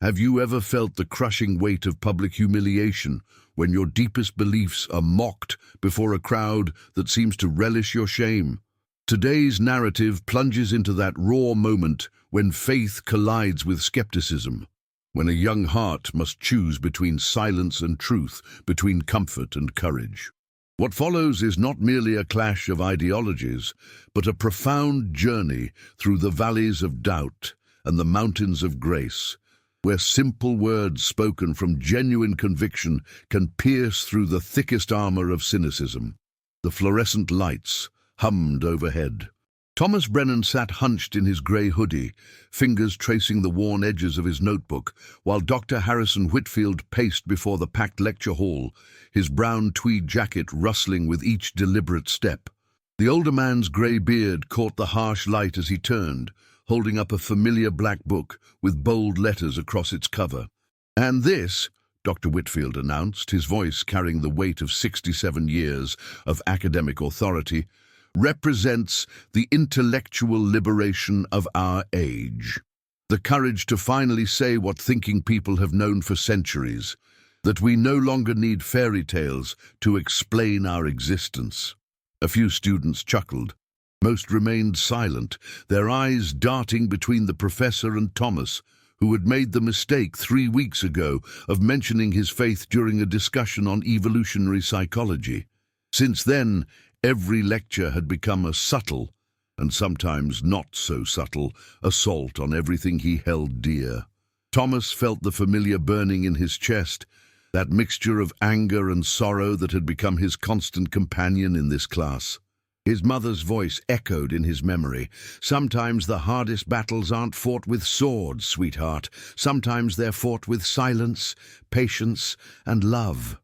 Have you ever felt the crushing weight of public humiliation when your deepest beliefs are mocked before a crowd that seems to relish your shame? Today's narrative plunges into that raw moment when faith collides with skepticism, when a young heart must choose between silence and truth, between comfort and courage. What follows is not merely a clash of ideologies, but a profound journey through the valleys of doubt and the mountains of grace, where simple words spoken from genuine conviction can pierce through the thickest armor of cynicism. The fluorescent lights hummed overhead. Thomas Brennan sat hunched in his grey hoodie, fingers tracing the worn edges of his notebook, while Dr. Harrison Whitfield paced before the packed lecture hall, his brown tweed jacket rustling with each deliberate step. The older man's grey beard caught the harsh light as he turned, holding up a familiar black book with bold letters across its cover. "And this," Dr. Whitfield announced, his voice carrying the weight of 67 years of academic authority, "represents the intellectual liberation of our age. The courage to finally say what thinking people have known for centuries, that we no longer need fairy tales to explain our existence." A few students chuckled. Most remained silent, their eyes darting between the professor and Thomas, who had made the mistake 3 weeks ago of mentioning his faith during a discussion on evolutionary psychology. Since then, every lecture had become a subtle, and sometimes not so subtle, assault on everything he held dear. Thomas felt the familiar burning in his chest, that mixture of anger and sorrow that had become his constant companion in this class. His mother's voice echoed in his memory. "Sometimes the hardest battles aren't fought with swords, sweetheart. Sometimes they're fought with silence, patience, and love."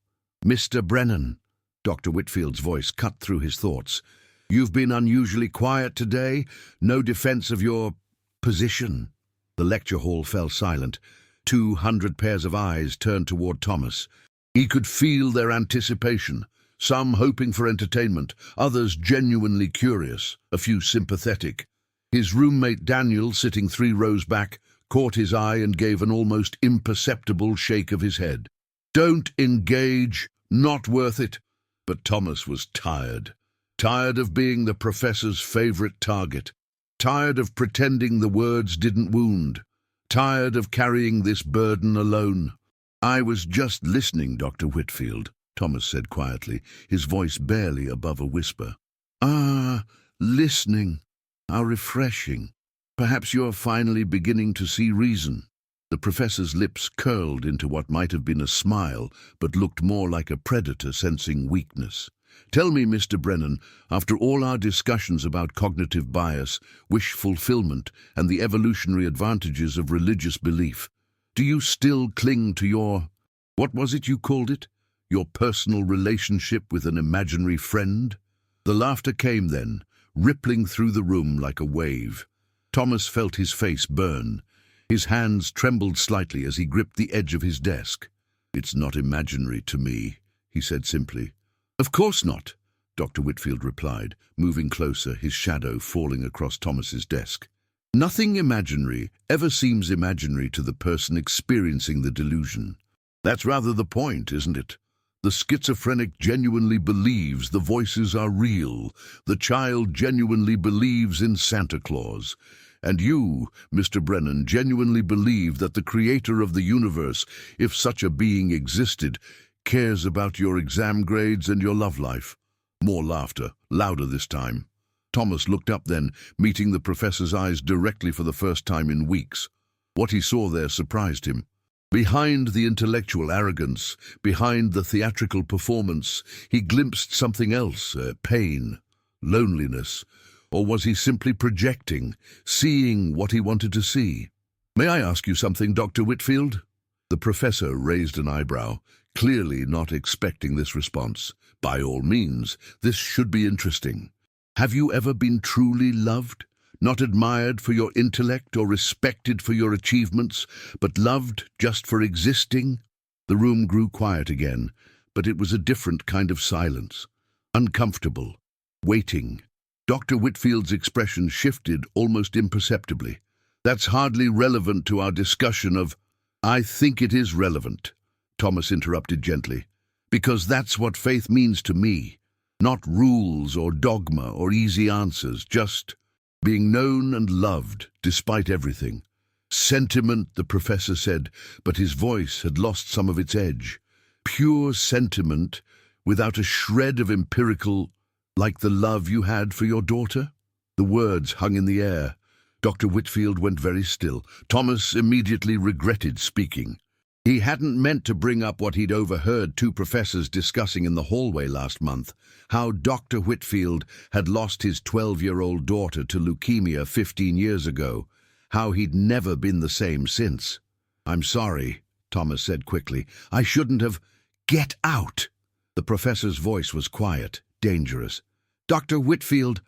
"Mr. Brennan," Dr. Whitfield's voice cut through his thoughts, "you've been unusually quiet today. No defense of your position." The lecture hall fell silent. 200 pairs of eyes turned toward Thomas. He could feel their anticipation. Some hoping for entertainment, others genuinely curious, a few sympathetic. His roommate Daniel, sitting 3 rows back, caught his eye and gave an almost imperceptible shake of his head. "Don't engage, not worth it." But Thomas was tired. Tired of being the professor's favorite target. Tired of pretending the words didn't wound. Tired of carrying this burden alone. "I was just listening, Dr. Whitfield," Thomas said quietly, his voice barely above a whisper. "Ah, listening. How refreshing. Perhaps you're finally beginning to see reason." The professor's lips curled into what might have been a smile, but looked more like a predator sensing weakness. "Tell me, Mr. Brennan, after all our discussions about cognitive bias, wish fulfillment, and the evolutionary advantages of religious belief, do you still cling to what was it you called it? Your personal relationship with an imaginary friend?" The laughter came then, rippling through the room like a wave. Thomas felt his face burn. His hands trembled slightly as he gripped the edge of his desk. "It's not imaginary to me," he said simply. "Of course not," Dr. Whitfield replied, moving closer, his shadow falling across Thomas's desk. "Nothing imaginary ever seems imaginary to the person experiencing the delusion. That's rather the point, isn't it? The schizophrenic genuinely believes the voices are real. The child genuinely believes in Santa Claus. And you, Mr. Brennan, genuinely believe that the creator of the universe, if such a being existed, cares about your exam grades and your love life." More laughter, louder this time. Thomas looked up then, meeting the professor's eyes directly for the first time in weeks. What he saw there surprised him. Behind the intellectual arrogance, behind the theatrical performance, he glimpsed something else, pain, loneliness. Or was he simply projecting, seeing what he wanted to see? "May I ask you something, Dr. Whitfield?" The professor raised an eyebrow, clearly not expecting this response. "By all means, this should be interesting. Have you ever been truly loved? Not admired for your intellect or respected for your achievements, but loved just for existing?" The room grew quiet again, but it was a different kind of silence. Uncomfortable, waiting. Dr. Whitfield's expression shifted almost imperceptibly. "That's hardly relevant to our discussion of—" I think it is relevant, Thomas interrupted gently, because that's what faith means to me. Not rules or dogma or easy answers, just being known and loved despite everything. Sentiment, the professor said, but his voice had lost some of its edge. Pure sentiment without a shred of empirical, like the love you had for your daughter? The words hung in the air. Dr. Whitfield went very still. Thomas immediately regretted speaking. He hadn't meant to bring up what he'd overheard two professors discussing in the hallway last month, how Dr. Whitfield had lost his 12-year-old daughter to leukemia 15 years ago, how he'd never been the same since. "I'm sorry," Thomas said quickly. "I shouldn't have—" "Get out!" The professor's voice was quiet, dangerous. "Dr. Whitfield,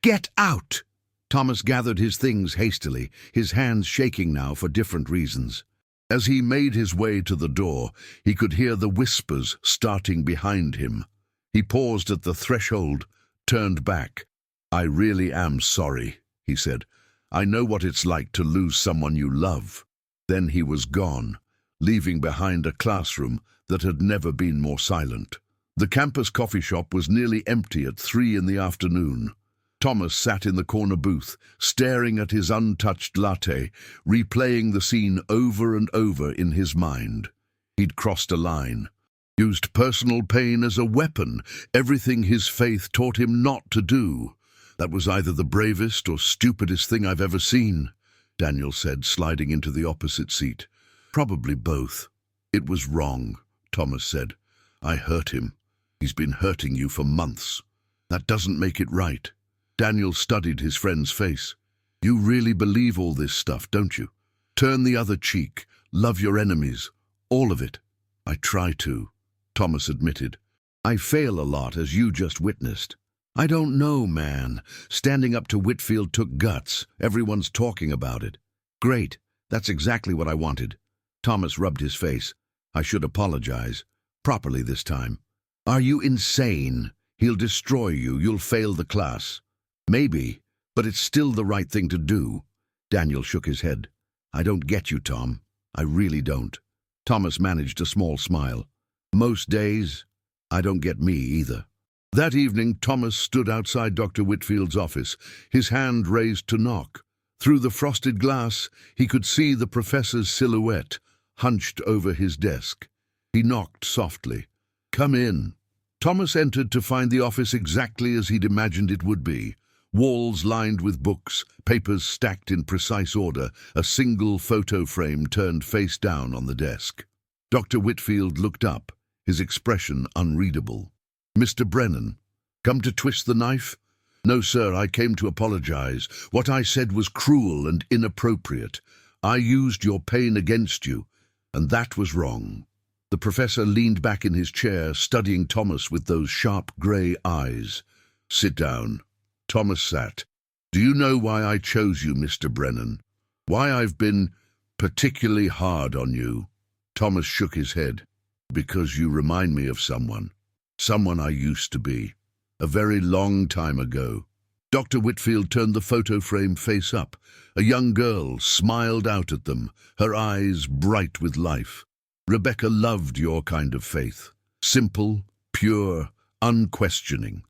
Get out!" Thomas gathered his things hastily, his hands shaking now for different reasons. As he made his way to the door, he could hear the whispers starting behind him. He paused at the threshold, turned back. "I really am sorry," he said. "I know what it's like to lose someone you love." Then he was gone, leaving behind a classroom that had never been more silent. The campus coffee shop was nearly empty at 3 in the afternoon. Thomas sat in the corner booth, staring at his untouched latte, replaying the scene over and over in his mind. He'd crossed a line, used personal pain as a weapon, everything his faith taught him not to do. "That was either the bravest or stupidest thing I've ever seen," Daniel said, sliding into the opposite seat. "Probably both." "It was wrong," Thomas said. "I hurt him. He's been hurting you for months. That doesn't make it right." Daniel studied his friend's face. "You really believe all this stuff, don't you? Turn the other cheek, love your enemies, all of it." "I try to," Thomas admitted. "I fail a lot, as you just witnessed." "I don't know, man. Standing up to Whitfield took guts. Everyone's talking about it." "Great. That's exactly what I wanted." Thomas rubbed his face. "I should apologize. Properly this time." "Are you insane? He'll destroy you. You'll fail the class." "Maybe, but it's still the right thing to do." Daniel shook his head. "I don't get you, Tom. I really don't." Thomas managed a small smile. "Most days, I don't get me either." That evening, Thomas stood outside Dr. Whitfield's office, his hand raised to knock. Through the frosted glass, he could see the professor's silhouette, hunched over his desk. He knocked softly. "Come in." Thomas entered to find the office exactly as he'd imagined it would be. Walls lined with books, papers stacked in precise order, a single photo frame turned face down on the desk. Dr. Whitfield looked up, his expression unreadable. "Mr. Brennan, come to twist the knife?" "No, sir, I came to apologize. What I said was cruel and inappropriate. I used your pain against you, and that was wrong." The professor leaned back in his chair, studying Thomas with those sharp grey eyes. "Sit down." Thomas sat. "Do you know why I chose you, Mr. Brennan? Why I've been particularly hard on you?" Thomas shook his head. "Because you remind me of someone. Someone I used to be. A very long time ago." Dr. Whitfield turned the photo frame face up. A young girl smiled out at them, her eyes bright with life. "Rebecca loved your kind of faith. Simple, pure, unquestioning.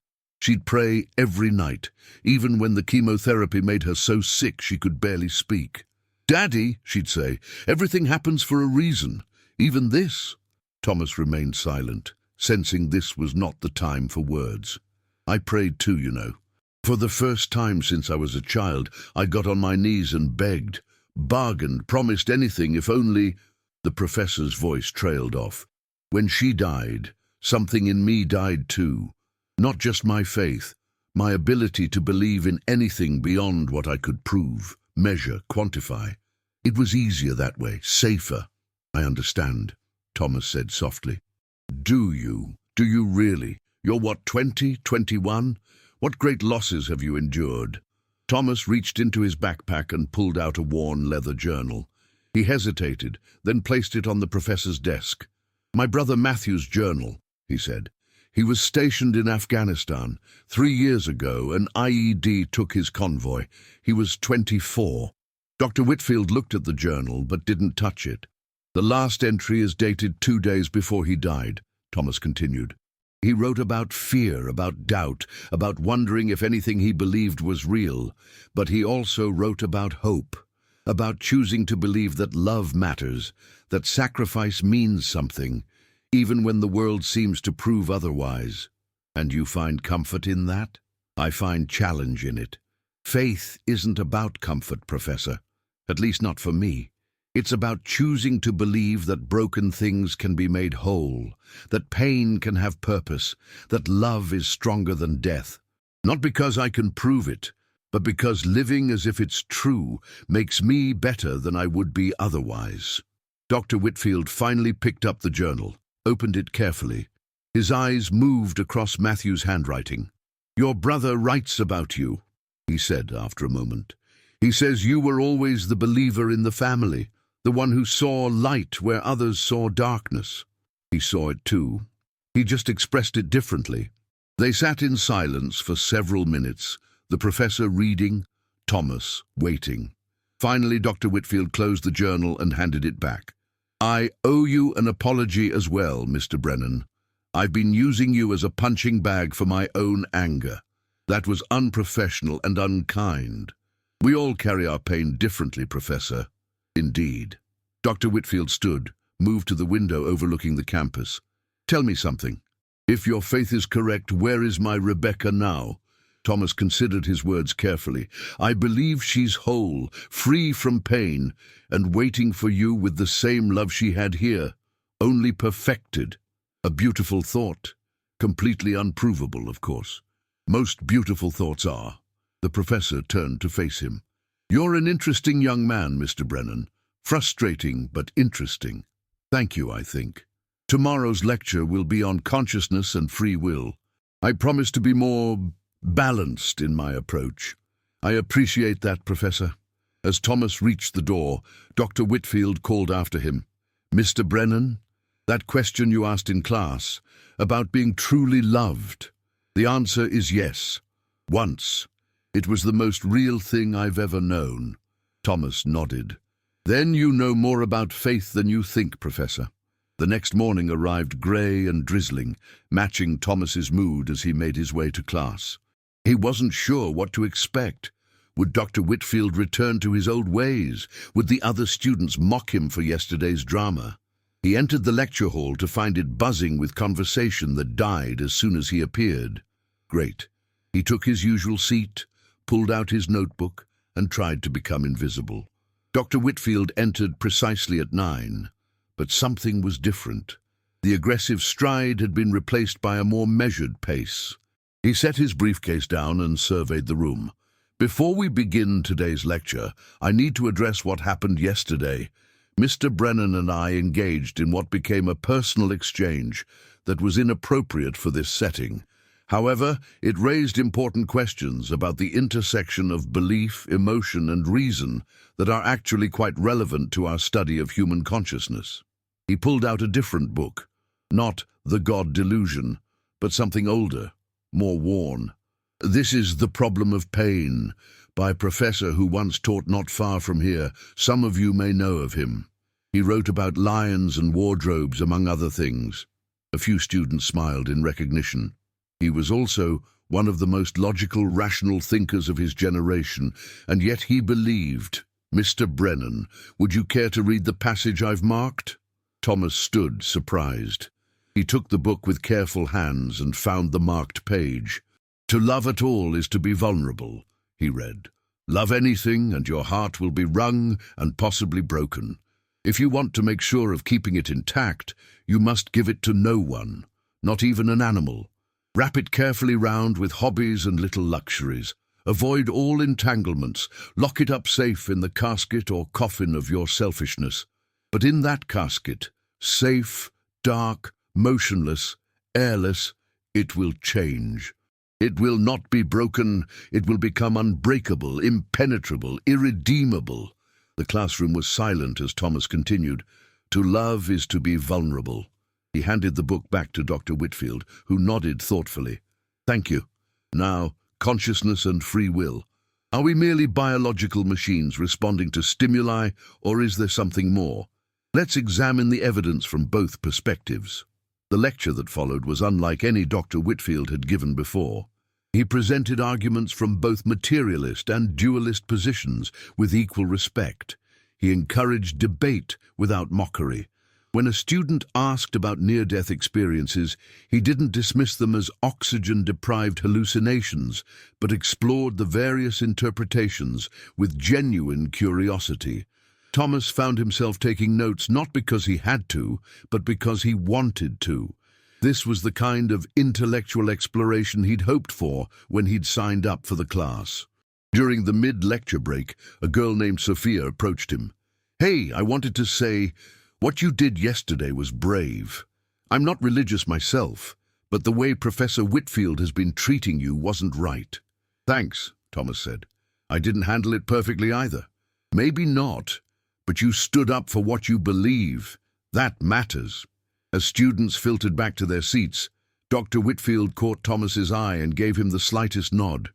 She'd pray every night, even when the chemotherapy made her so sick she could barely speak. 'Daddy,' she'd say, 'everything happens for a reason. Even this.'" Thomas remained silent, sensing this was not the time for words. "I prayed too, you know. For the first time since I was a child, I got on my knees and begged, bargained, promised anything if only—" The professor's voice trailed off. "When she died, something in me died too. Not just my faith, my ability to believe in anything beyond what I could prove, measure, quantify. It was easier that way, safer." "I understand," Thomas said softly. "Do you? Do you really? You're what, 20, 21? What great losses have you endured?" Thomas reached into his backpack and pulled out a worn leather journal. He hesitated, then placed it on the professor's desk. "My brother Matthew's journal," he said. "He was stationed in Afghanistan. 3 years ago, an IED took his convoy. He was 24. Dr. Whitfield looked at the journal but didn't touch it. "The last entry is dated 2 days before he died," Thomas continued. "He wrote about fear, about doubt, about wondering if anything he believed was real, but he also wrote about hope, about choosing to believe that love matters, that sacrifice means something, even when the world seems to prove otherwise. And you find comfort in that? I find challenge in it. Faith isn't about comfort, Professor. At least not for me. It's about choosing to believe that broken things can be made whole, that pain can have purpose, that love is stronger than death. Not because I can prove it, but because living as if it's true makes me better than I would be otherwise." Dr. Whitfield finally picked up the journal, opened it carefully. His eyes moved across Matthew's handwriting. "Your brother writes about you," he said after a moment. "He says you were always the believer in the family, the one who saw light where others saw darkness." He saw it too. He just expressed it differently. They sat in silence for several minutes, the professor reading, Thomas waiting. Finally, Dr. Whitfield closed the journal and handed it back. "I owe you an apology as well, Mr. Brennan. I've been using you as a punching bag for my own anger. That was unprofessional and unkind. We all carry our pain differently, Professor." "Indeed." Dr. Whitfield stood, moved to the window overlooking the campus. "Tell me something. If your faith is correct, where is my Rebecca now?" Thomas considered his words carefully. "I believe she's whole, free from pain, and waiting for you with the same love she had here, only perfected. A beautiful thought, completely unprovable, of course. Most beautiful thoughts are." The professor turned to face him. "You're an interesting young man, Mr. Brennan. Frustrating, but interesting. Thank you, I think. Tomorrow's lecture will be on consciousness and free will. I promise to be more balanced in my approach." "I appreciate that, Professor." As Thomas reached the door, Dr. Whitfield called after him. "Mr. Brennan, that question you asked in class, about being truly loved, the answer is yes. Once. It was the most real thing I've ever known." Thomas nodded. "Then you know more about faith than you think, Professor." The next morning arrived grey and drizzling, matching Thomas's mood as he made his way to class. He wasn't sure what to expect. Would Dr. Whitfield return to his old ways? Would the other students mock him for yesterday's drama? He entered the lecture hall to find it buzzing with conversation that died as soon as he appeared. Great. He took his usual seat, pulled out his notebook, and tried to become invisible. Dr. Whitfield entered precisely at 9, but something was different. The aggressive stride had been replaced by a more measured pace. He set his briefcase down and surveyed the room. "Before we begin today's lecture, I need to address what happened yesterday. Mr. Brennan and I engaged in what became a personal exchange that was inappropriate for this setting. However, it raised important questions about the intersection of belief, emotion, and reason that are actually quite relevant to our study of human consciousness." He pulled out a different book, not The God Delusion, but something older, more worn. "This is The Problem of Pain, by a professor who once taught not far from here. Some of you may know of him. He wrote about lions and wardrobes, among other things." A few students smiled in recognition. "He was also one of the most logical, rational thinkers of his generation, and yet he believed. Mr. Brennan, would you care to read the passage I've marked?" Thomas stood, surprised. He took the book with careful hands and found the marked page. "To love at all is to be vulnerable," he read. "Love anything, and your heart will be wrung and possibly broken. If you want to make sure of keeping it intact, you must give it to no one, not even an animal. Wrap it carefully round with hobbies and little luxuries. Avoid all entanglements. Lock it up safe in the casket or coffin of your selfishness. But in that casket, safe, dark, motionless, airless, it will change. It will not be broken. It will become unbreakable, impenetrable, irredeemable." The classroom was silent as Thomas continued. "To love is to be vulnerable." He handed the book back to Dr. Whitfield, who nodded thoughtfully. "Thank you. Now, consciousness and free will. Are we merely biological machines responding to stimuli, or is there something more? Let's examine the evidence from both perspectives. The lecture that followed was unlike any Dr. Whitfield had given before. He presented arguments from both materialist and dualist positions with equal respect. He encouraged debate without mockery. When a student asked about near-death experiences, he didn't dismiss them as oxygen-deprived hallucinations, but explored the various interpretations with genuine curiosity. Thomas found himself taking notes not because he had to, but because he wanted to. This was the kind of intellectual exploration he'd hoped for when he'd signed up for the class. During the mid-lecture break, a girl named Sophia approached him. "Hey, I wanted to say, what you did yesterday was brave. I'm not religious myself, but the way Professor Whitfield has been treating you wasn't right." "Thanks," Thomas said. "I didn't handle it perfectly either." "Maybe not, but you stood up for what you believe. That matters." As students filtered back to their seats, Dr. Whitfield caught Thomas's eye and gave him the slightest nod.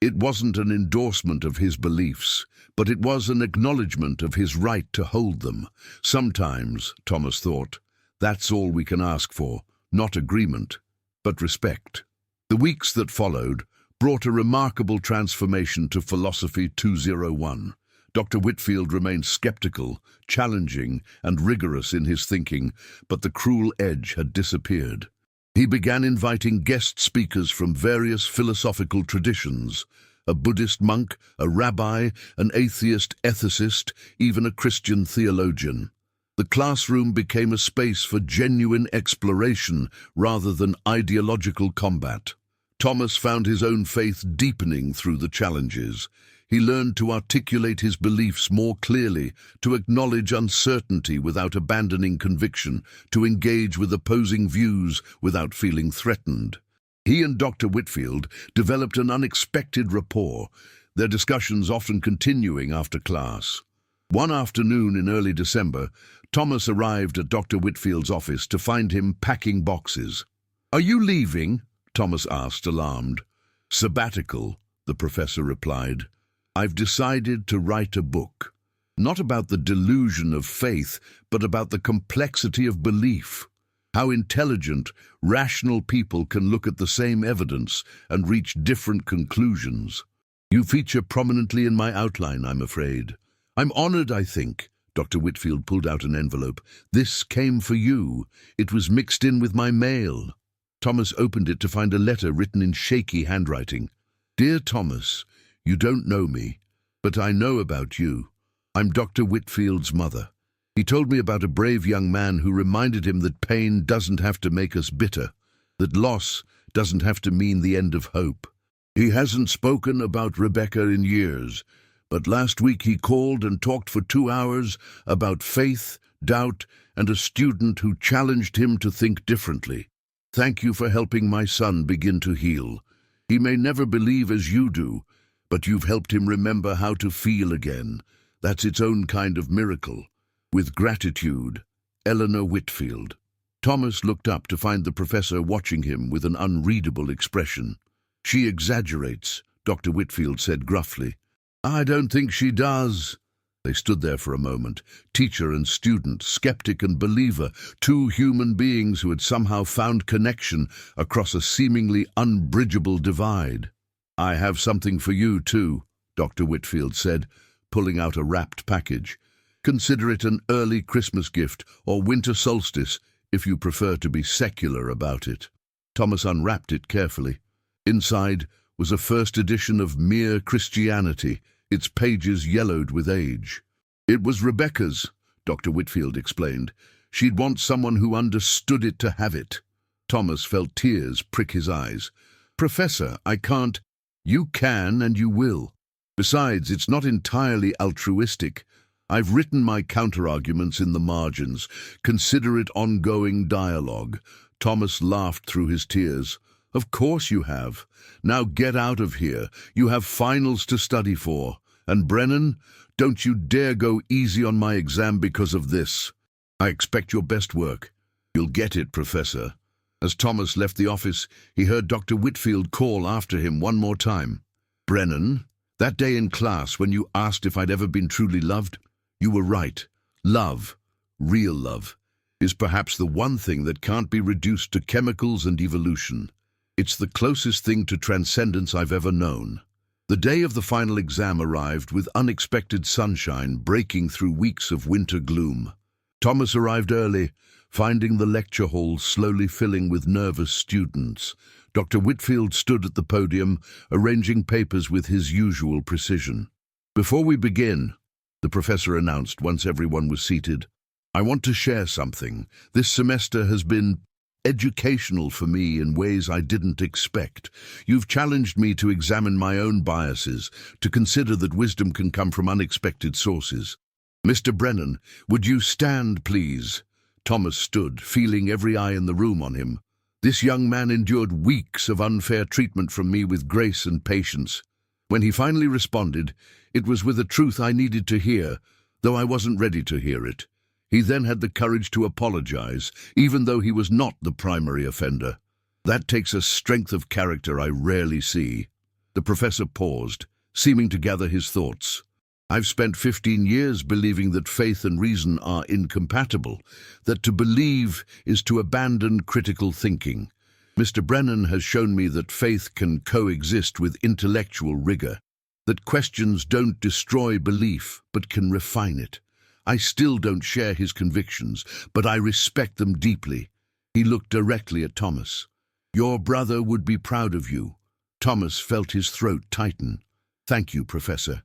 It wasn't an endorsement of his beliefs, but it was an acknowledgement of his right to hold them. Sometimes, Thomas thought, that's all we can ask for, not agreement, but respect. The weeks that followed brought a remarkable transformation to Philosophy 201. Dr. Whitfield remained skeptical, challenging, and rigorous in his thinking, but the cruel edge had disappeared. He began inviting guest speakers from various philosophical traditions: a Buddhist monk, a rabbi, an atheist ethicist, even a Christian theologian. The classroom became a space for genuine exploration rather than ideological combat. Thomas found his own faith deepening through the challenges. He learned to articulate his beliefs more clearly, to acknowledge uncertainty without abandoning conviction, to engage with opposing views without feeling threatened. He and Dr. Whitfield developed an unexpected rapport, their discussions often continuing after class. One afternoon in early December, Thomas arrived at Dr. Whitfield's office to find him packing boxes. "Are you leaving?" Thomas asked, alarmed. "Sabbatical," the professor replied. "I've decided to write a book. Not about the delusion of faith, but about the complexity of belief. How intelligent, rational people can look at the same evidence and reach different conclusions. You feature prominently in my outline, I'm afraid." "I'm honored, I think." Dr. Whitfield pulled out an envelope. "This came for you. It was mixed in with my mail." Thomas opened it to find a letter written in shaky handwriting. "Dear Thomas, you don't know me, but I know about you. I'm Dr. Whitfield's mother. He told me about a brave young man who reminded him that pain doesn't have to make us bitter, that loss doesn't have to mean the end of hope. He hasn't spoken about Rebecca in years, but last week he called and talked for 2 hours about faith, doubt, and a student who challenged him to think differently. Thank you for helping my son begin to heal. He may never believe as you do, but you've helped him remember how to feel again. That's its own kind of miracle. With gratitude, Eleanor Whitfield." Thomas looked up to find the professor watching him with an unreadable expression. "She exaggerates," Dr. Whitfield said gruffly. "I don't think she does." They stood there for a moment, teacher and student, skeptic and believer, two human beings who had somehow found connection across a seemingly unbridgeable divide. "I have something for you, too," Dr. Whitfield said, pulling out a wrapped package. "Consider it an early Christmas gift or winter solstice, if you prefer to be secular about it." Thomas unwrapped it carefully. Inside was a first edition of Mere Christianity, its pages yellowed with age. "It was Rebecca's," Dr. Whitfield explained. "She'd want someone who understood it to have it." Thomas felt tears prick his eyes. "Professor, I can't." "You can and you will. Besides, it's not entirely altruistic. I've written my counterarguments in the margins. Consider it ongoing dialogue." Thomas laughed through his tears. "Of course you have. Now get out of here. You have finals to study for. And Brennan, don't you dare go easy on my exam because of this. I expect your best work." "You'll get it, Professor." As Thomas left the office, he heard Dr. Whitfield call after him one more time. "Brennan, That day in class when you asked if I'd ever been truly loved, you were right. Love, real love, is perhaps the one thing that can't be reduced to chemicals and evolution. It's the closest thing to transcendence I've ever known. The day of the final exam arrived with unexpected sunshine breaking through weeks of winter gloom. Thomas arrived early, finding the lecture hall slowly filling with nervous students. Dr. Whitfield stood at the podium, arranging papers with his usual precision. "Before we begin," the professor announced once everyone was seated, "I want to share something. This semester has been educational for me in ways I didn't expect. You've challenged me to examine my own biases, to consider that wisdom can come from unexpected sources. Mr. Brennan, would you stand, please?" Thomas stood, feeling every eye in the room on him. This young man endured weeks of unfair treatment from me with grace and patience. When he finally responded, it was with a truth I needed to hear, though I wasn't ready to hear it. He then had the courage to apologize, even though he was not the primary offender. That takes a strength of character I rarely see. The professor paused, seeming to gather his thoughts. "I've spent 15 years believing that faith and reason are incompatible, that to believe is to abandon critical thinking. Mr. Brennan has shown me that faith can coexist with intellectual rigor, that questions don't destroy belief but can refine it. I still don't share his convictions, but I respect them deeply." He looked directly at Thomas. "Your brother would be proud of you." Thomas felt his throat tighten. "Thank you, Professor."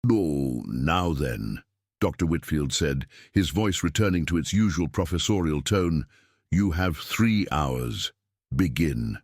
"Oh, now then," Dr. Whitfield said, his voice returning to its usual professorial tone, "you have 3 hours. Begin."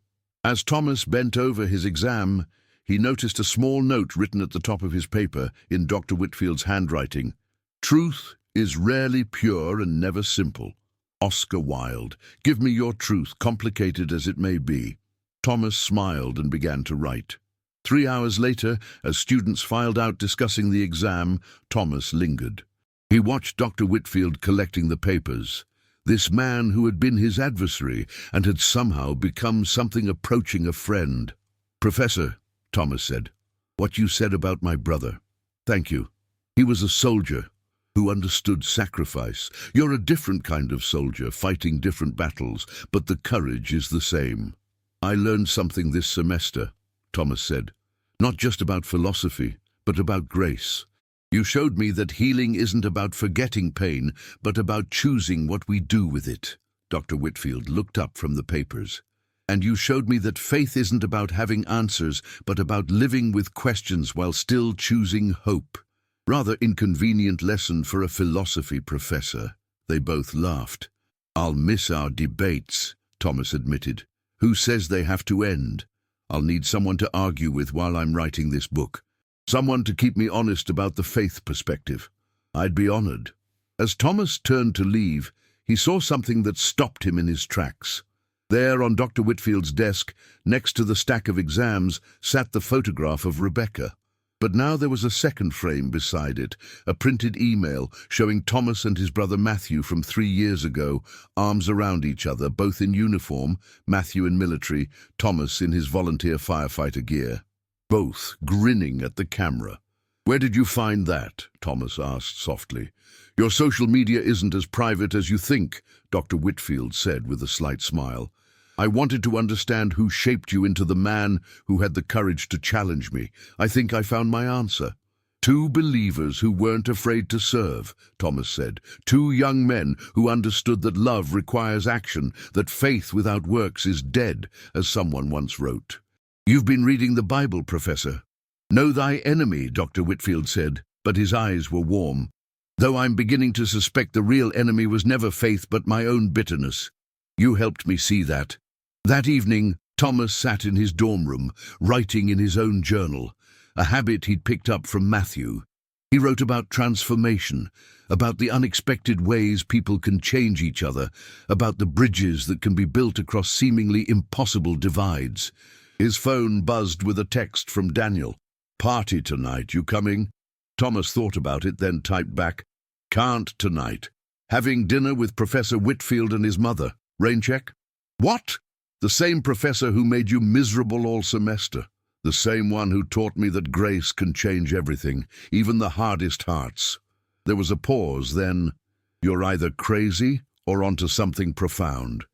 As Thomas bent over his exam, he noticed a small note written at the top of his paper in Dr. Whitfield's handwriting. "Truth is rarely pure and never simple. Oscar Wilde, give me your truth, complicated as it may be." Thomas smiled and began to write. 3 hours later, as students filed out discussing the exam, Thomas lingered. He watched Dr. Whitfield collecting the papers. This man who had been his adversary and had somehow become something approaching a friend. "Professor," Thomas said, "what you said about my brother. Thank you. He was a soldier who understood sacrifice. You're a different kind of soldier, fighting different battles, but the courage is the same." "I learned something this semester," Thomas said. "Not just about philosophy, but about grace. You showed me that healing isn't about forgetting pain, but about choosing what we do with it." Dr. Whitfield looked up from the papers. "And you showed me that faith isn't about having answers, but about living with questions while still choosing hope." "Rather inconvenient lesson for a philosophy professor." They both laughed. "I'll miss our debates," Thomas admitted. "Who says they have to end? I'll need someone to argue with while I'm writing this book. Someone to keep me honest about the faith perspective. I'd be honored." As Thomas turned to leave, he saw something that stopped him in his tracks. There on Dr. Whitfield's desk, next to the stack of exams, sat the photograph of Rebecca. But now there was a second frame beside it, a printed email showing Thomas and his brother Matthew from 3 years ago, arms around each other, both in uniform, Matthew in military, Thomas in his volunteer firefighter gear. Both grinning at the camera. "Where did you find that?" Thomas asked softly. "Your social media isn't as private as you think," Dr. Whitfield said with a slight smile. "I wanted to understand who shaped you into the man who had the courage to challenge me. I think I found my answer. 2 believers who weren't afraid to serve," Thomas said. 2 young men who understood that love requires action, that faith without works is dead, as someone once wrote. "You've been reading the Bible, Professor." "Know thy enemy," Dr. Whitfield said, but his eyes were warm. "Though I'm beginning to suspect the real enemy was never faith but my own bitterness. You helped me see that." That evening, Thomas sat in his dorm room, writing in his own journal, a habit he'd picked up from Matthew. He wrote about transformation, about the unexpected ways people can change each other, about the bridges that can be built across seemingly impossible divides. His phone buzzed with a text from Daniel. "Party tonight, you coming?" Thomas thought about it, then typed back, "Can't tonight. Having dinner with Professor Whitfield and his mother. Rain check?" "What?" "The same professor who made you miserable all semester." The same one who taught me that grace can change everything, even the hardest hearts. There was a pause, then, "You're either crazy or onto something profound."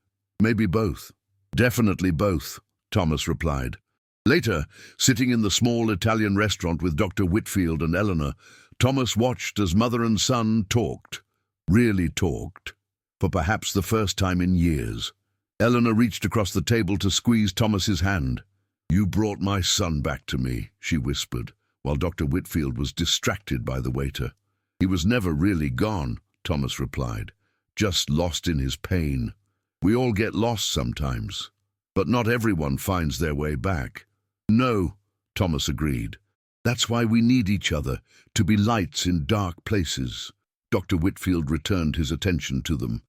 "Maybe both." "Definitely both," Thomas replied. Later, sitting in the small Italian restaurant with Dr. Whitfield and Eleanor, Thomas watched as mother and son talked, really talked, for perhaps the first time in years. Eleanor reached across the table to squeeze Thomas's hand. "You brought my son back to me," she whispered, while Dr. Whitfield was distracted by the waiter. "He was never really gone," Thomas replied, "just lost in his pain. We all get lost sometimes, but not everyone finds their way back." "No," Thomas agreed. "That's why we need each other, to be lights in dark places." Dr. Whitfield returned his attention to them.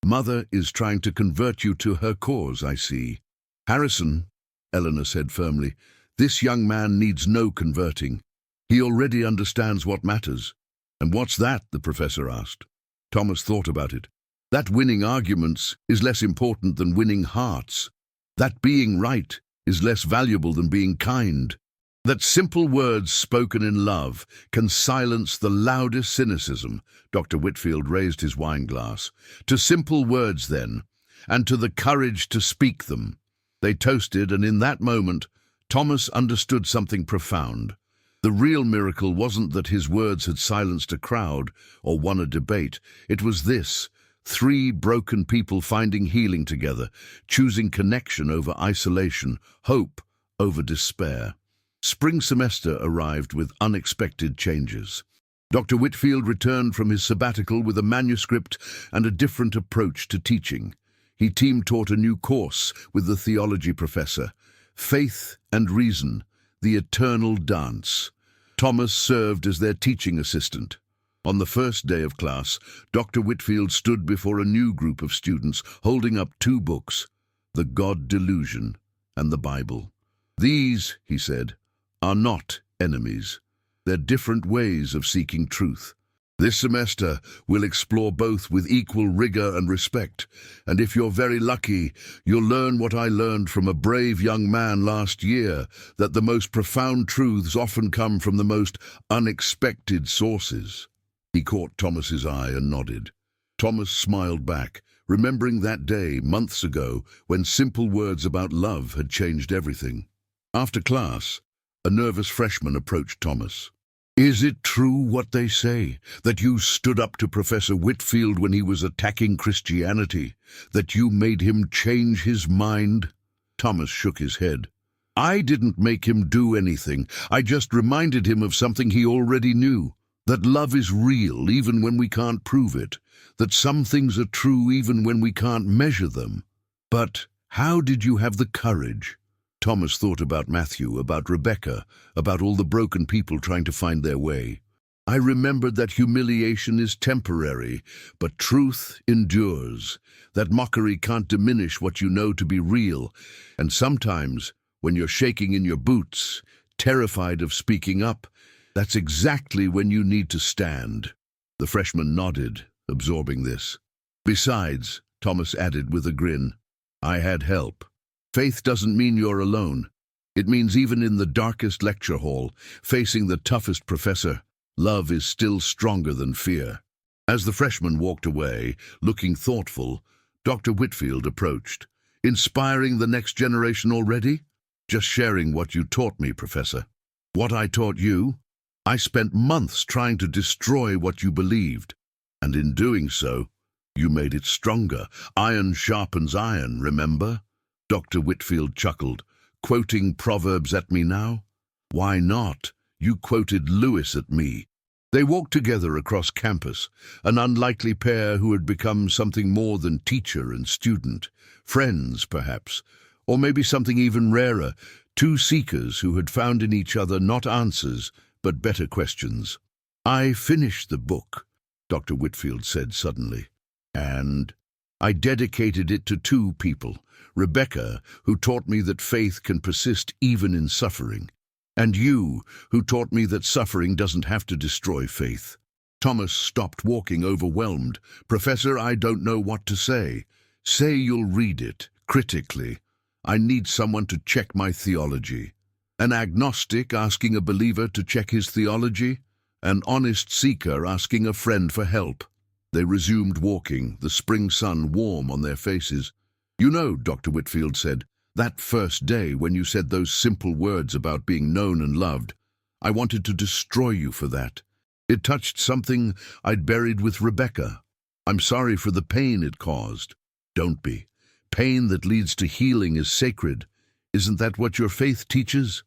"Mother is trying to convert you to her cause, I see." "Harrison," Eleanor said firmly, "this young man needs no converting. He already understands what matters." "And what's that?" the professor asked. Thomas thought about it. "That winning arguments is less important than winning hearts. That being right is less valuable than being kind. That simple words spoken in love can silence the loudest cynicism." Dr. Whitfield raised his wine glass. "To simple words, then, and to the courage to speak them." They toasted, and in that moment, Thomas understood something profound. The real miracle wasn't that his words had silenced a crowd or won a debate. It was this: three broken people finding healing together, choosing connection over isolation, hope over despair. Spring semester arrived with unexpected changes. Dr. Whitfield returned from his sabbatical with a manuscript and a different approach to teaching. He team-taught a new course with the theology professor, Faith and Reason, the Eternal Dance. Thomas served as their teaching assistant. On the first day of class, Dr. Whitfield stood before a new group of students holding up two books, The God Delusion and the Bible. "These," he said, "are not enemies. They're different ways of seeking truth. This semester, we'll explore both with equal rigor and respect, and if you're very lucky, you'll learn what I learned from a brave young man last year, that the most profound truths often come from the most unexpected sources." He caught Thomas's eye and nodded. Thomas smiled back, remembering that day, months ago, when simple words about love had changed everything. After class, a nervous freshman approached Thomas. "Is it true what they say, that you stood up to Professor Whitfield when he was attacking Christianity, that you made him change his mind?" Thomas shook his head. "I didn't make him do anything. I just reminded him of something he already knew, that love is real even when we can't prove it, that some things are true even when we can't measure them." "But how did you have the courage?" Thomas thought about Matthew, about Rebecca, about all the broken people trying to find their way. "I remembered that humiliation is temporary, but truth endures, that mockery can't diminish what you know to be real, and sometimes, when you're shaking in your boots, terrified of speaking up, that's exactly when you need to stand." The freshman nodded, absorbing this. "Besides," Thomas added with a grin, "I had help. Faith doesn't mean you're alone. It means even in the darkest lecture hall, facing the toughest professor, love is still stronger than fear." As the freshman walked away, looking thoughtful, Dr. Whitfield approached. "Inspiring the next generation already?" "Just sharing what you taught me, Professor." "What I taught you? I spent months trying to destroy what you believed, and in doing so, you made it stronger. Iron sharpens iron, remember?" Dr. Whitfield chuckled. "Quoting Proverbs at me now?" "Why not? You quoted Lewis at me." They walked together across campus, an unlikely pair who had become something more than teacher and student. Friends, perhaps, or maybe something even rarer, two seekers who had found in each other not answers, but better questions. "I finished the book," Dr. Whitfield said suddenly, "and I dedicated it to two people. Rebecca, who taught me that faith can persist even in suffering, and you, who taught me that suffering doesn't have to destroy faith." Thomas stopped walking, overwhelmed. "Professor, I don't know what to say." "Say you'll read it, critically. I need someone to check my theology." An agnostic asking a believer to check his theology, an honest seeker asking a friend for help. They resumed walking, the spring sun warm on their faces. "You know," Dr. Whitfield said, "that first day when you said those simple words about being known and loved, I wanted to destroy you for that. It touched something I'd buried with Rebecca. I'm sorry for the pain it caused." "Don't be. Pain that leads to healing is sacred. Isn't that what your faith teaches?"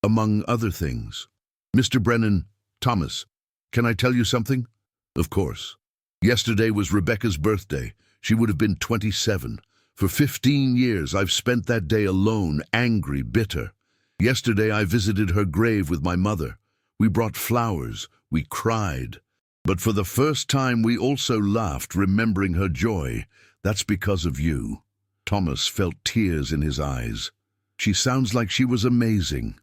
"Among other things." "Mr. Brennan, Thomas, can I tell you something?" "Of course." "Yesterday was Rebecca's birthday. She would have been 27. For 15 years I've spent that day alone, angry, bitter. Yesterday I visited her grave with my mother. We brought flowers. We cried. But for the first time we also laughed, remembering her joy. That's because of you." Thomas felt tears in his eyes. "She sounds like she was amazing."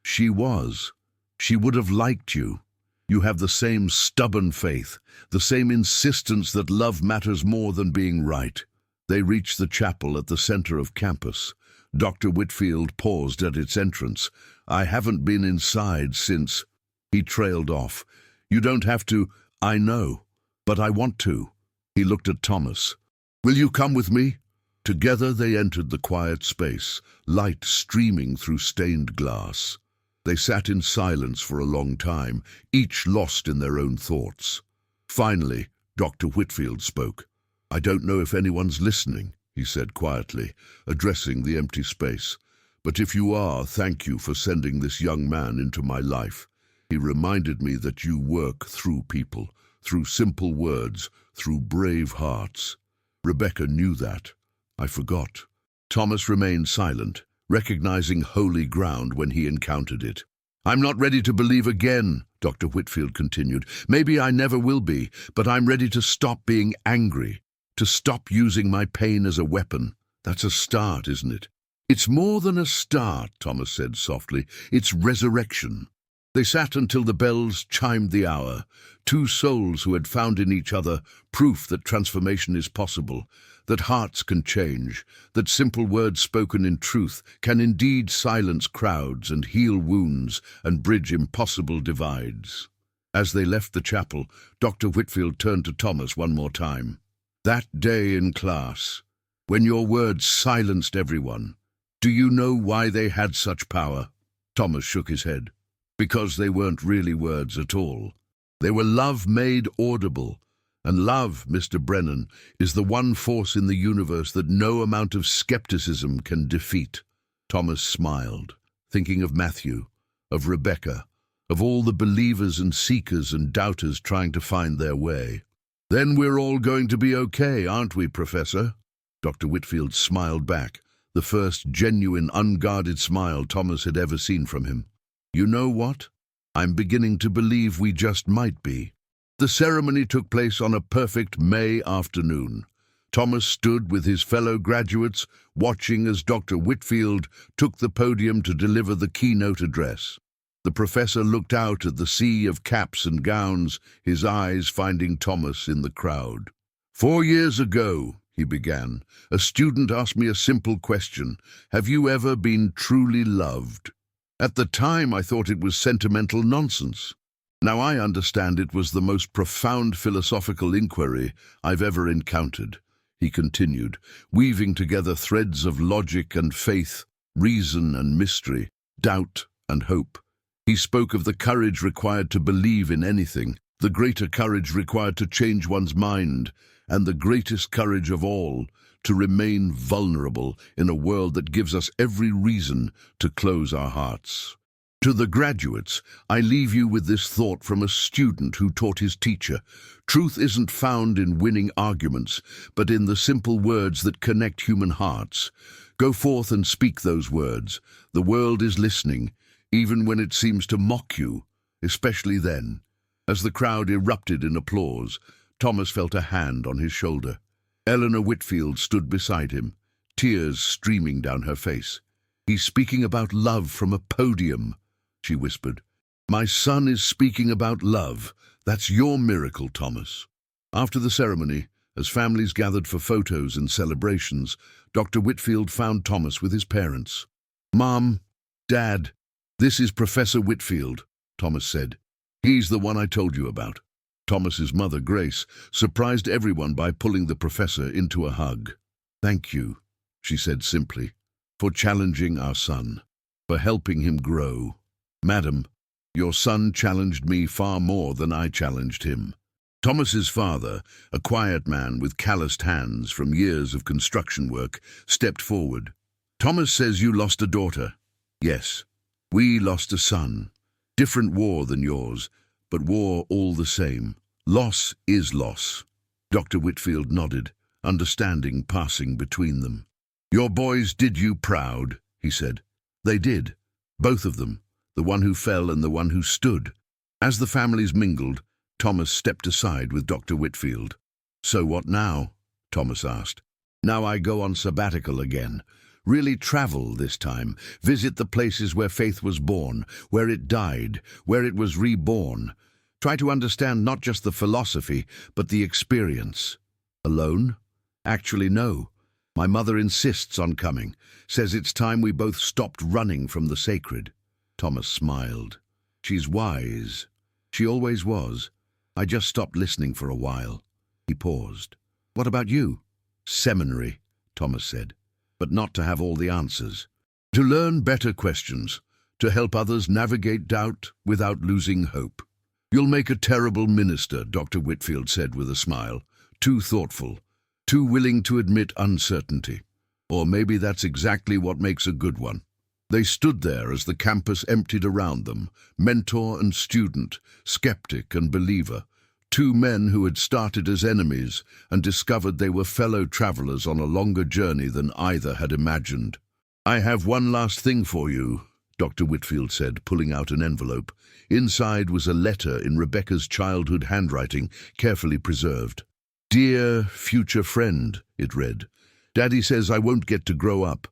"She was. She would have liked you. You have the same stubborn faith, the same insistence that love matters more than being right." They reached the chapel at the center of campus. Dr. Whitfield paused at its entrance. "I haven't been inside since—" He trailed off. "You don't have to. I know. But I want to." He looked at Thomas. "Will you come with me?" Together they entered the quiet space, light streaming through stained glass. They sat in silence for a long time, each lost in their own thoughts. Finally, Dr. Whitfield spoke. "I don't know if anyone's listening," he said quietly, addressing the empty space. "But if you are, thank you for sending this young man into my life. He reminded me that you work through people, through simple words, through brave hearts. Rebecca knew that. I forgot." Thomas remained silent, recognizing holy ground when he encountered it. "I'm not ready to believe again," Dr. Whitfield continued. "Maybe I never will be, but I'm ready to stop being angry, to stop using my pain as a weapon. That's a start, isn't it?" "It's more than a start," Thomas said softly. "It's resurrection." They sat until the bells chimed the hour, two souls who had found in each other proof that transformation is possible, that hearts can change, that simple words spoken in truth can indeed silence crowds and heal wounds and bridge impossible divides. As they left the chapel, Dr. Whitfield turned to Thomas one more time. "That day in class, when your words silenced everyone, do you know why they had such power?" Thomas shook his head. "Because they weren't really words at all. They were love made audible. And love, Mr. Brennan, is the one force in the universe that no amount of skepticism can defeat." Thomas smiled, thinking of Matthew, of Rebecca, of all the believers and seekers and doubters trying to find their way. "Then we're all going to be okay, aren't we, Professor?" Dr. Whitfield smiled back, the first genuine, unguarded smile Thomas had ever seen from him. "You know what? I'm beginning to believe we just might be." The ceremony took place on a perfect May afternoon. Thomas stood with his fellow graduates, watching as Dr. Whitfield took the podium to deliver the keynote address. The professor looked out at the sea of caps and gowns, his eyes finding Thomas in the crowd. "4 years ago," he began, "a student asked me a simple question. Have you ever been truly loved? At the time, I thought it was sentimental nonsense. Now I understand it was the most profound philosophical inquiry I've ever encountered," he continued, weaving together threads of logic and faith, reason and mystery, doubt and hope. He spoke of the courage required to believe in anything, the greater courage required to change one's mind, and the greatest courage of all, to remain vulnerable in a world that gives us every reason to close our hearts. To the graduates, I leave you with this thought from a student who taught his teacher. Truth isn't found in winning arguments, but in the simple words that connect human hearts. Go forth and speak those words. The world is listening, even when it seems to mock you, especially then. As the crowd erupted in applause, Thomas felt a hand on his shoulder. Eleanor Whitfield stood beside him, tears streaming down her face. "He's speaking about love from a podium," she whispered. "My son is speaking about love. That's your miracle, Thomas." After the ceremony, as families gathered for photos and celebrations, Dr. Whitfield found Thomas with his parents. "Mom, Dad, "This is Professor Whitfield," Thomas said. "He's the one I told you about." Thomas's mother, Grace, surprised everyone by pulling the professor into a hug. "Thank you," she said simply, "for challenging our son, for helping him grow. Madam, your son challenged me far more than I challenged him." Thomas's father, a quiet man with calloused hands from years of construction work, stepped forward. "Thomas says you lost a daughter." "Yes, we lost a son. Different war than yours, but war all the same. Loss is loss." Dr. Whitfield nodded, understanding passing between them. "Your boys did you proud," he said. "They did, both of them, the one who fell and the one who stood." As the families mingled, Thomas stepped aside with Dr. Whitfield. "So what now?" Thomas asked. "Now I go on sabbatical again. Really travel this time, visit the places where faith was born, where it died, where it was reborn. Try to understand not just the philosophy, but the experience." "Alone?" "Actually, no. My mother insists on coming, says it's time we both stopped running from the sacred." Thomas smiled. "She's wise. She always was. I just stopped listening for a while." He paused. "What about you?" "Seminary," Thomas said, "but not to have all the answers. To learn better questions, to help others navigate doubt without losing hope." "You'll make a terrible minister," Dr. Whitfield said with a smile. "Too thoughtful, too willing to admit uncertainty. Or maybe that's exactly what makes a good one." They stood there as the campus emptied around them, mentor and student, skeptic and believer, two men who had started as enemies and discovered they were fellow travelers on a longer journey than either had imagined. "I have one last thing for you," Dr. Whitfield said, pulling out an envelope. Inside was a letter in Rebecca's childhood handwriting, carefully preserved. "Dear future friend," it read. "Daddy says I won't get to grow up.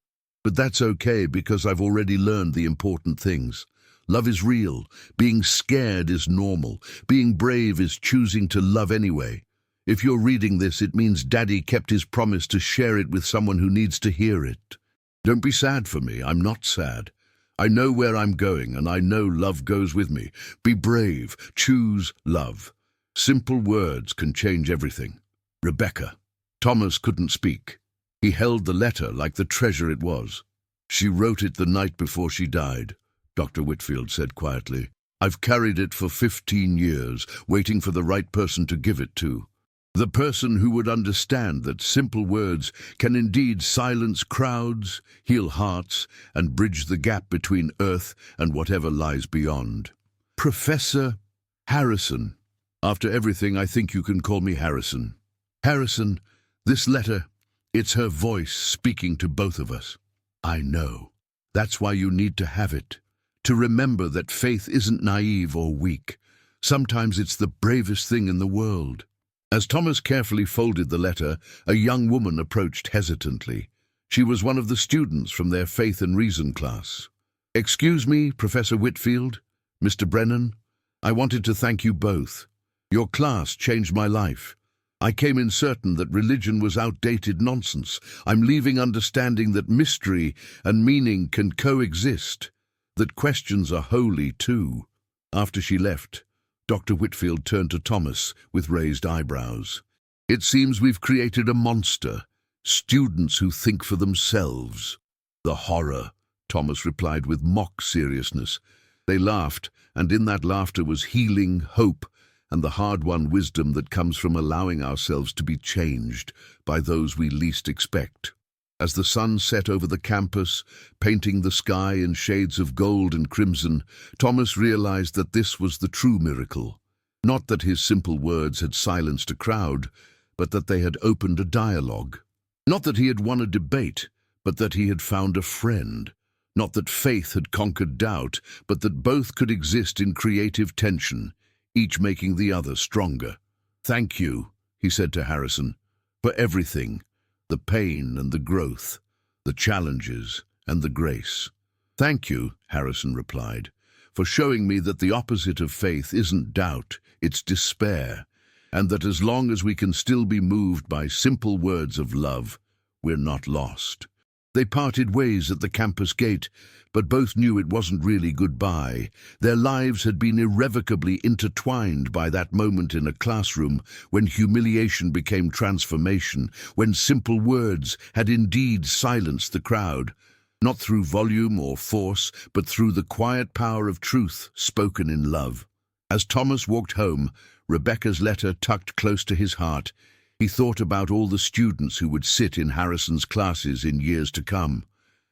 But that's okay because I've already learned the important things. Love is real. Being scared is normal. Being brave is choosing to love anyway. If you're reading this, it means Daddy kept his promise to share it with someone who needs to hear it. Don't be sad for me. I'm not sad. I know where I'm going, and I know love goes with me. Be brave. Choose love. Simple words can change everything. Rebecca." Thomas couldn't speak. He held the letter like the treasure it was. "She wrote it the night before she died," Dr. Whitfield said quietly. "I've carried it for 15 years, waiting for the right person to give it to. The person who would understand that simple words can indeed silence crowds, heal hearts, and bridge the gap between earth and whatever lies beyond. Professor Harrison. After everything, I think you can call me Harrison. Harrison, this letter, it's her voice speaking to both of us. I know. That's why you need to have it. To remember that faith isn't naive or weak. Sometimes it's the bravest thing in the world." As Thomas carefully folded the letter, a young woman approached hesitantly. She was one of the students from their Faith and Reason class. "Excuse me, Professor Whitfield, Mr. Brennan. I wanted to thank you both. Your class changed my life. I came in certain that religion was outdated nonsense. I'm leaving understanding that mystery and meaning can coexist, that questions are holy too." After she left, Dr. Whitfield turned to Thomas with raised eyebrows. "It seems we've created a monster, students who think for themselves." "The horror," Thomas replied with mock seriousness. They laughed, and in that laughter was healing, hope, and the hard-won wisdom that comes from allowing ourselves to be changed by those we least expect. As the sun set over the campus, painting the sky in shades of gold and crimson, Thomas realized that this was the true miracle. Not that his simple words had silenced a crowd, but that they had opened a dialogue. Not that he had won a debate, but that he had found a friend. Not that faith had conquered doubt, but that both could exist in creative tension, each making the other stronger. "Thank you," he said to Harrison, "for everything, the pain and the growth, the challenges and the grace." "Thank you," Harrison replied, "for showing me that the opposite of faith isn't doubt, it's despair, and that as long as we can still be moved by simple words of love, we're not lost." They parted ways at the campus gate, but both knew it wasn't really goodbye. Their lives had been irrevocably intertwined by that moment in a classroom when humiliation became transformation, when simple words had indeed silenced the crowd, not through volume or force, but through the quiet power of truth spoken in love. As Thomas walked home, Rebecca's letter tucked close to his heart, he thought about all the students who would sit in Harrison's classes in years to come.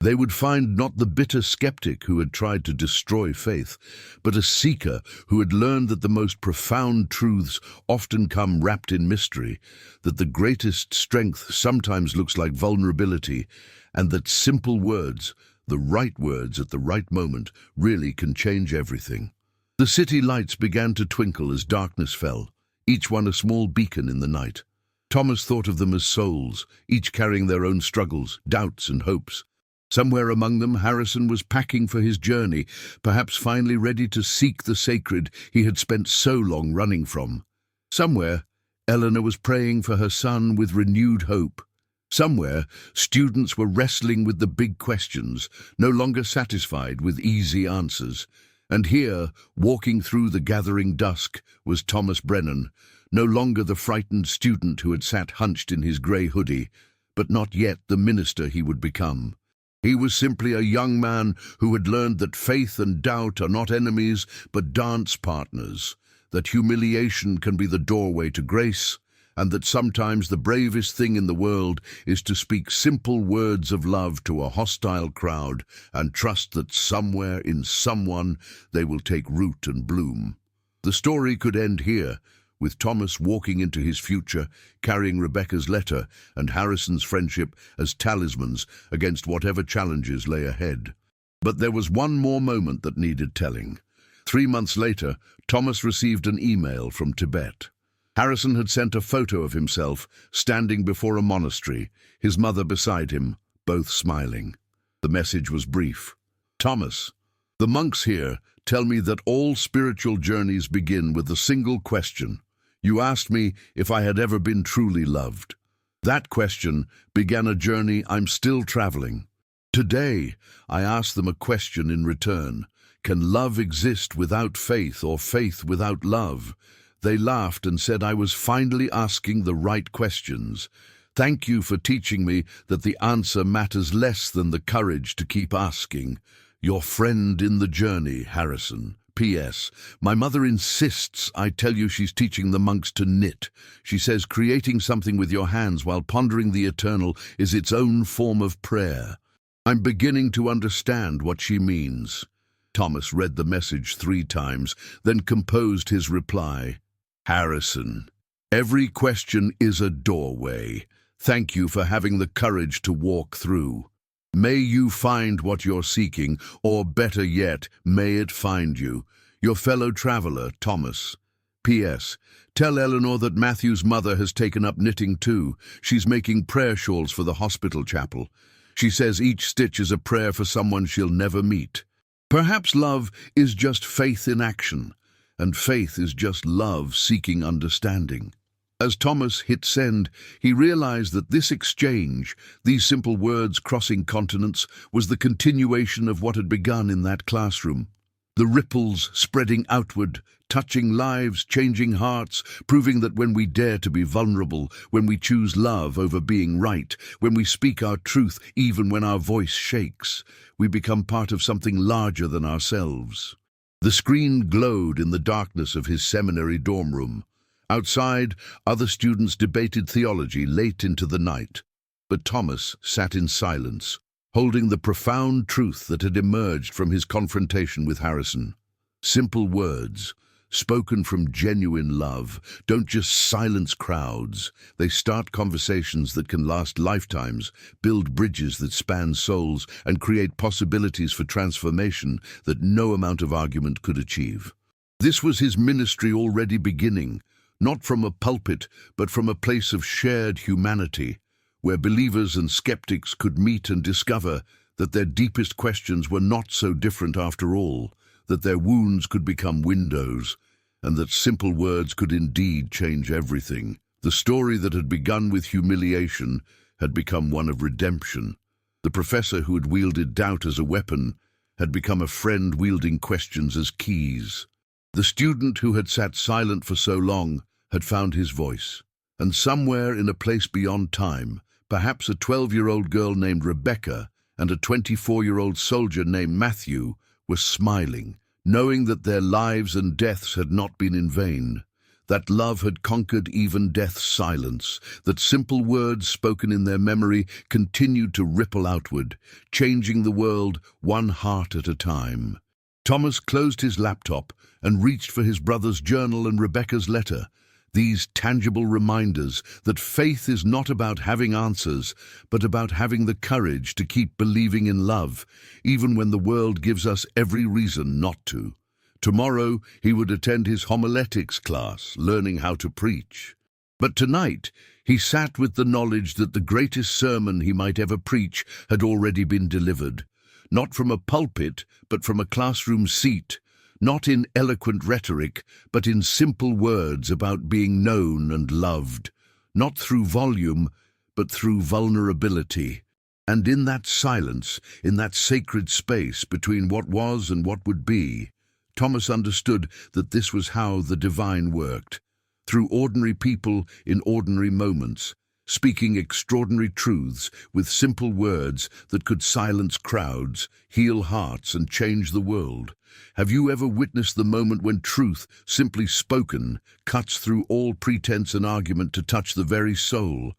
They would find not the bitter skeptic who had tried to destroy faith, but a seeker who had learned that the most profound truths often come wrapped in mystery, that the greatest strength sometimes looks like vulnerability, and that simple words, the right words at the right moment, really can change everything. The city lights began to twinkle as darkness fell, each one a small beacon in the night. Thomas thought of them as souls, each carrying their own struggles, doubts and hopes. Somewhere among them, Harrison was packing for his journey, perhaps finally ready to seek the sacred he had spent so long running from. Somewhere, Eleanor was praying for her son with renewed hope. Somewhere, students were wrestling with the big questions, no longer satisfied with easy answers. And here, walking through the gathering dusk, was Thomas Brennan, no longer the frightened student who had sat hunched in his grey hoodie, but not yet the minister he would become. He was simply a young man who had learned that faith and doubt are not enemies, but dance partners, that humiliation can be the doorway to grace, and that sometimes the bravest thing in the world is to speak simple words of love to a hostile crowd and trust that somewhere in someone they will take root and bloom. The story could end here, with Thomas walking into his future, carrying Rebecca's letter and Harrison's friendship as talismans against whatever challenges lay ahead. But there was one more moment that needed telling. 3 months later, Thomas received an email from Tibet. Harrison had sent a photo of himself standing before a monastery, his mother beside him, both smiling. The message was brief. Thomas, the monks here tell me that all spiritual journeys begin with a single question. You asked me if I had ever been truly loved. That question began a journey I'm still traveling. Today, I ask them a question in return. Can love exist without faith or faith without love? They laughed and said I was finally asking the right questions. Thank you for teaching me that the answer matters less than the courage to keep asking. Your friend in the journey, Harrison. P.S. My mother insists I tell you she's teaching the monks to knit. She says creating something with your hands while pondering the eternal is its own form of prayer. I'm beginning to understand what she means. Thomas read the message 3 times, then composed his reply. Harrison, every question is a doorway. Thank you for having the courage to walk through. May you find what you're seeking, or better yet, may it find you. Your fellow traveler, Thomas. P.S. Tell Eleanor that Matthew's mother has taken up knitting too. She's making prayer shawls for the hospital chapel. She says each stitch is a prayer for someone she'll never meet. Perhaps love is just faith in action, and faith is just love seeking understanding. As Thomas hit send, he realized that this exchange, these simple words crossing continents, was the continuation of what had begun in that classroom. The ripples spreading outward, touching lives, changing hearts, proving that when we dare to be vulnerable, when we choose love over being right, when we speak our truth even when our voice shakes, we become part of something larger than ourselves. The screen glowed in the darkness of his seminary dorm room. Outside, other students debated theology late into the night, but Thomas sat in silence, holding the profound truth that had emerged from his confrontation with Harrison. Simple words, spoken from genuine love, don't just silence crowds. They start conversations that can last lifetimes, build bridges that span souls, and create possibilities for transformation that no amount of argument could achieve. This was his ministry already beginning, not from a pulpit, but from a place of shared humanity, where believers and skeptics could meet and discover that their deepest questions were not so different after all, that their wounds could become windows, and that simple words could indeed change everything. The story that had begun with humiliation had become one of redemption. The professor who had wielded doubt as a weapon had become a friend wielding questions as keys. The student who had sat silent for so long had found his voice. And somewhere in a place beyond time, perhaps a 12-year-old girl named Rebecca and a 24-year-old soldier named Matthew were smiling, knowing that their lives and deaths had not been in vain, that love had conquered even death's silence, that simple words spoken in their memory continued to ripple outward, changing the world one heart at a time. Thomas closed his laptop and reached for his brother's journal and Rebecca's letter, these tangible reminders that faith is not about having answers, but about having the courage to keep believing in love, even when the world gives us every reason not to. Tomorrow he would attend his homiletics class, learning how to preach. But tonight he sat with the knowledge that the greatest sermon he might ever preach had already been delivered, not from a pulpit, but from a classroom seat, not in eloquent rhetoric, but in simple words about being known and loved, not through volume, but through vulnerability. And in that silence, in that sacred space between what was and what would be, Thomas understood that this was how the divine worked, through ordinary people in ordinary moments, speaking extraordinary truths with simple words that could silence crowds, heal hearts, and change the world. Have you ever witnessed the moment when truth, simply spoken, cuts through all pretense and argument to touch the very soul?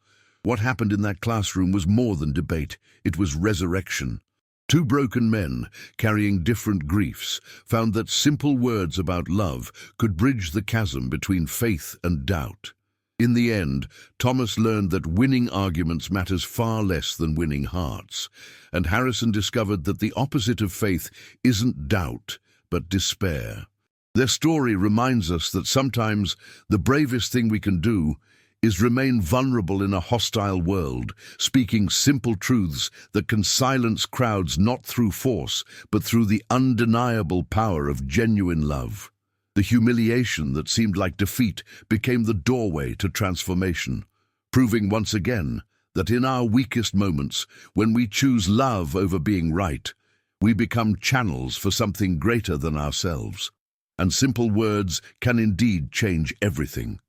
What happened in that classroom was more than debate, it was resurrection. Two broken men, carrying different griefs, found that simple words about love could bridge the chasm between faith and doubt. In the end, Thomas learned that winning arguments matters far less than winning hearts, and Harrison discovered that the opposite of faith isn't doubt, but despair. Their story reminds us that sometimes the bravest thing we can do is remain vulnerable in a hostile world, speaking simple truths that can silence crowds not through force, but through the undeniable power of genuine love. The humiliation that seemed like defeat became the doorway to transformation, proving once again that in our weakest moments, when we choose love over being right, we become channels for something greater than ourselves. And simple words can indeed change everything.